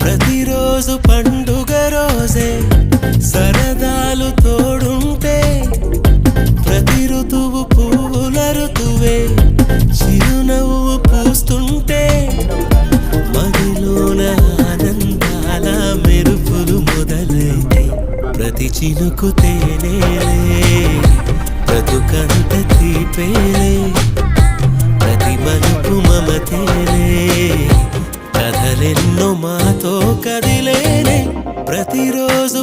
ప్రతిరోజు పండుగ రోజే సరదాలు తోడుంటే ప్రతి ఋతువు పువ్వుల ఋతువే చిరునవ్వు పూస్తుంటే మదిలోన ఆనందాల మెరుపులు మొదలైతే ప్రతి చినుకు తేనేలే బ్రతుకంత తీపేలే ప్రతి మలుపు మమతేలే కథలెన్నో మాతో కదిలేనే ప్రతిరోజు